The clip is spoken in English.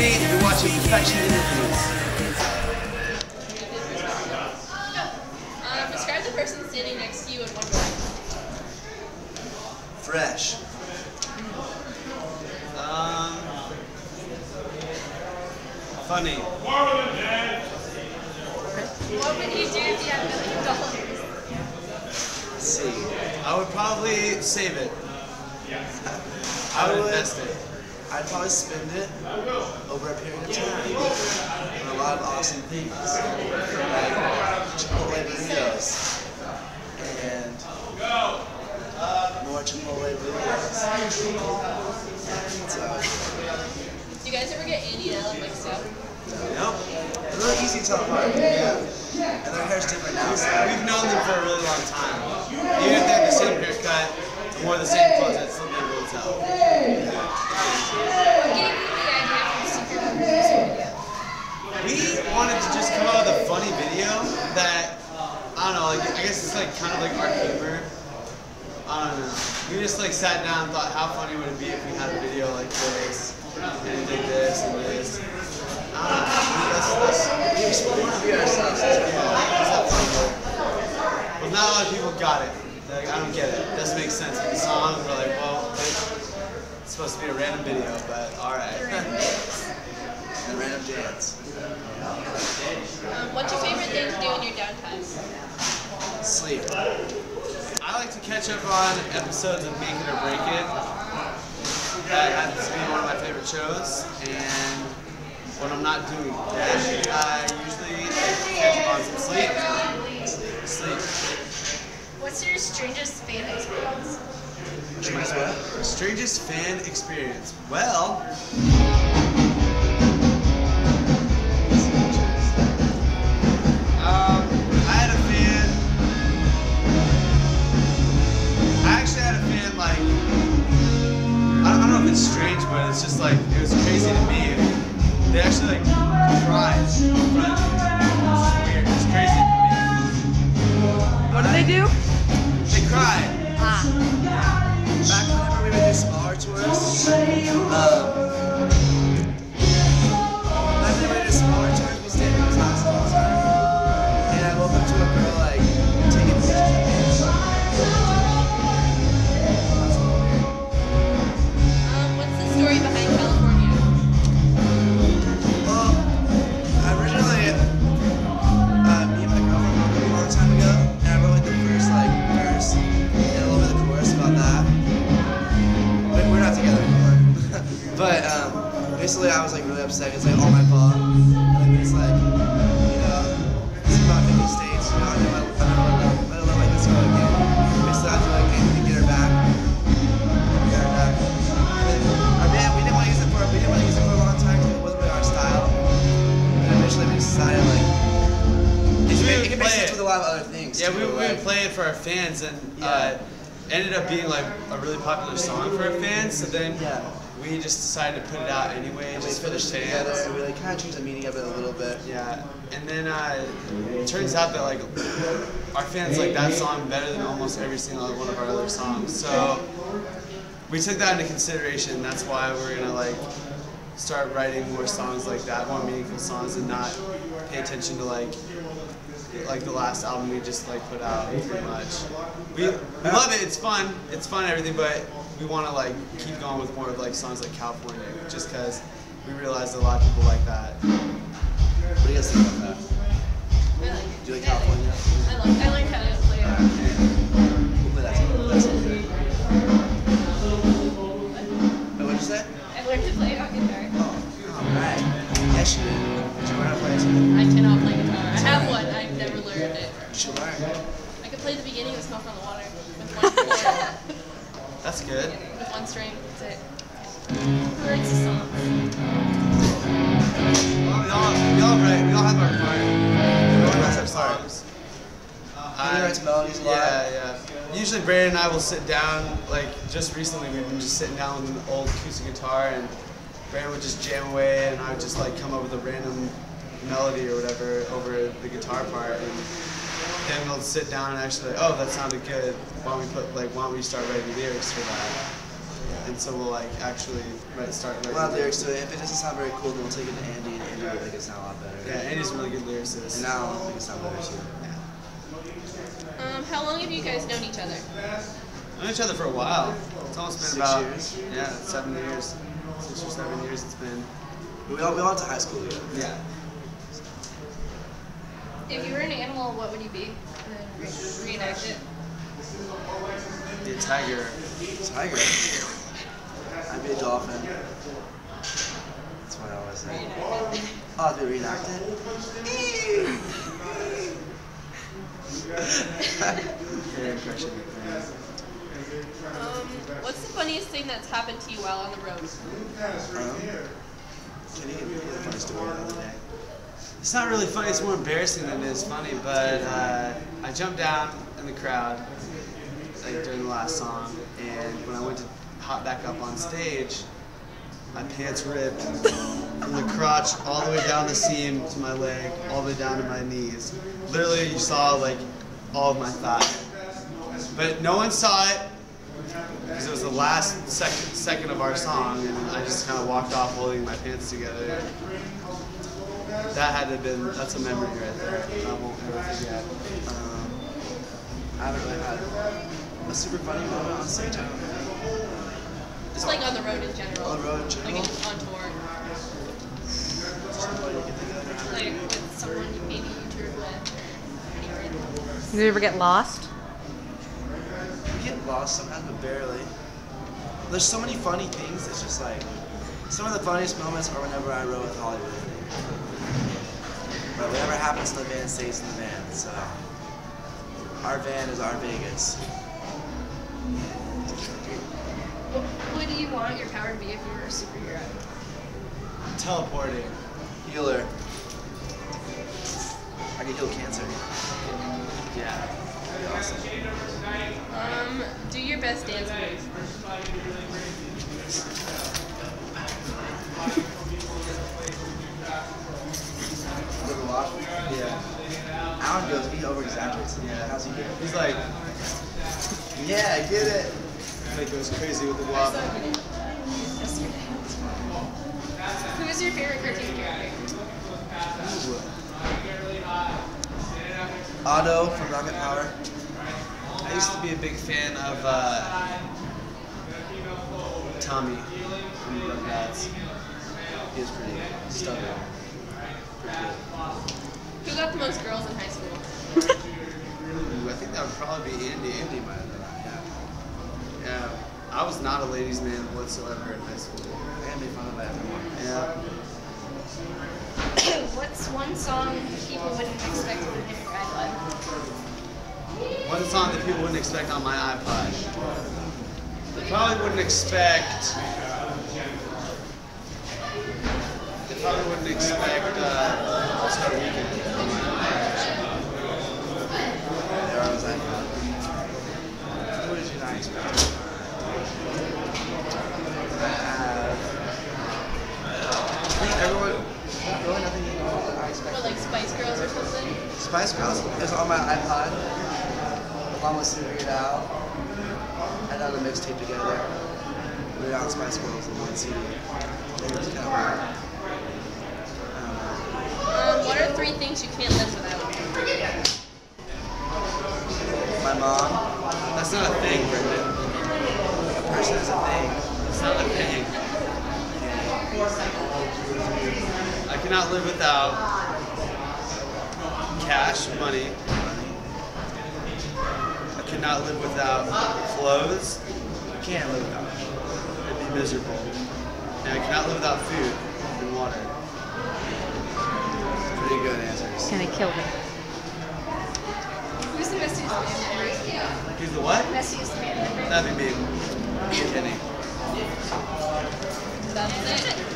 Danny, and you're watching Perfection Interviews. Describe the person standing next to you in one word. Fresh. Funny. What would you do if you had $1 million? Let's see. I would probably save it. I would invest it. I'd probably spend it over a period of time on a lot of awesome things, like Chipotle burritos and more Chipotle burritos. So, Do you guys ever get Andy and Ellen mixed up? nope. They're really easy to tell apart. Yeah. And their hair's different now. So we've known them for a really long time. Even if they have the same haircut, wore the same clothes, it's still never able to tell. What gave you the idea for the Secret Producer video? We wanted to just come out with a funny video that, I don't know, like, I guess it's like kind of like our humor. I don't know. We just like sat down and thought, how funny would it be if we had a video like this, and it did this and this. I don't know. We just want to be ourselves. But not a lot of people got it. Like, I don't get it. It doesn't make sense. The song, we're like, well, it's supposed to be a random video, but alright. A random dance. What's your favorite thing to do in your downtime? Sleep. I like to catch up on episodes of Make It or Break It. That happens to be one of my favorite shows, and when I'm not doing that, I usually catch up on some sleep. Sleep. What's your strangest fan experience? Strangest fan experience? Well, I had a fan. I actually had a fan, like, I don't know if it's strange, but it's just like, it was crazy to me. They actually like cried in front of me. It's weird. It's crazy to me. What do they do? They cried. Ah. Back whenever we would do smaller tours, back when we would do smaller tours, we stayed in his house all the time. And I woke up to a girl like taking pictures of me. What's the story behind California? Well, originally, me and my girlfriend broke up a long time ago, and I wrote like the first like verse and a little bit of the chorus about that. But we're not together anymore. But basically, I was like really upset. It's like all my fault. And it's like, you know, it's about 50 states. You know, I don't let like this go again. Basically, I have to like anything to get her back. Get her back. And then, we didn't want to use it for a long time because it wasn't really our style. And eventually, we decided like it can make sense with a lot of other things. Yeah, we would play it for our fans, and ended up being like a really popular song for our fans. So then we just decided to put it out anyway, just for the fans. Together. We like kind of changed the meaning of it a little bit. Yeah, and then it turns out that like our fans like that song better than almost every single one of our other songs. So we took that into consideration. That's why we're gonna like start writing more songs like that, more meaningful songs, and not pay attention to like the last album we just like put out pretty much. We love it, it's fun and everything, but we want to like keep going with more of like songs like California, just because we realized a lot of people like that. What do you guys think about that? I like it. Do you like California? I learned how to play it. We'll play that song. Wait, what'd you say? I learned to play it on guitar. Alright. Yes, you did. Did you learn how to play it too? I cannot play guitar. I have one. I've never learned it. You should learn. I could play the beginning of Smoke on the Water with one chord. That's good. With one string. That's it. Writes the song. Well, we all have our part. Everyone has our songs. He writes melodies a lot. Yeah. Usually Brandon and I will sit down, like just recently we've been just sitting down with an old acoustic guitar, and Brandon would just jam away and I would just like come up with a random melody or whatever over the guitar part, and then we'll sit down and actually, oh, that sounded good. Why don't we start writing lyrics for that? and so we'll like actually start writing. We'll have lyrics to it. If it doesn't sound very cool, then we'll take it to Andy, and Andy will make it sound a lot better. Yeah, Andy's a really good lyricist. And now I'll make it sound better too. How long have you guys known each other? We've known each other for a while. It's almost been 6 about years? Yeah, 7 years. 6 or 7 years it's been. We all went to high school together. Yeah. If you were an animal, what would you be? And then reenact it. Be a tiger. Tiger. I'd be a dolphin. That's what I always say. Oh, I'd be reenacted. Very impression. What's the funniest thing that's happened to you while on the road? Can you give me a funny story the other day? It's not really funny, it's more embarrassing than it is funny, but I jumped down in the crowd like during the last song, and when I went to hop back up on stage, my pants ripped from the crotch all the way down the seam to my leg, all the way down to my knees. Literally, you saw like all of my thigh. But no one saw it because it was the last second of our song, and I just kind of walked off holding my pants together. That had to have been, that's a memory right there. I won't ever forget. I haven't really had a super funny moment on stage. I don't know. Just like on the road in general. On the road in general? Like on tour. Like with someone you maybe you toured with or anywhere. Did you ever get lost? We get lost sometimes, but barely. There's so many funny things. It's just like some of the funniest moments are whenever I rode with Hollywood. But whatever happens in the van stays in the van. So our van is our Vegas. What do you want your power to be if you were a superhero? Teleporting. Healer. I can heal cancer. Yeah. That'd be awesome. Do your best dance move. Little walk. Yeah. Alan goes, he over exaggerates. Yeah. How's he do? He's like, Yeah, get it. like goes crazy with the walk. Who's your favorite cartoon character? Otto from Rocket Power. I used to be a big fan of Tommy from Rugrats. He was pretty stubborn. Pretty good. Who got the most girls in high school? Ooh, I think that would probably be Andy. Andy might have done that, Yeah. I was not a ladies' man whatsoever in high school. yeah. And made fun of by everyone. Yeah. What's one song people wouldn't expect to hit your iPod? One song that people wouldn't expect on my iPod. They probably wouldn't expect. They probably wouldn't expect All-Star Weekend on my iPod. There I was like, what did you not expect? I think everyone, really nothing I expected. What, like Spice Girls or something? Spice Girls is on my iPod, along with Figure It Out. I done a mixtape together. We were on Spice Girls in one CD. It was kind of weird. What are 3 things you can't live without? My mom, That's not a thing, Brendan. a person is a thing. It's not a thing. I cannot live without cash, money. I cannot live without clothes. You can't live without it. I'd be miserable. And I cannot live without food and water. Pretty good answers. Gonna kill me. Who's the messiest band member? Who's the what? Messiest band member? That'd be me. Kenny. That's it.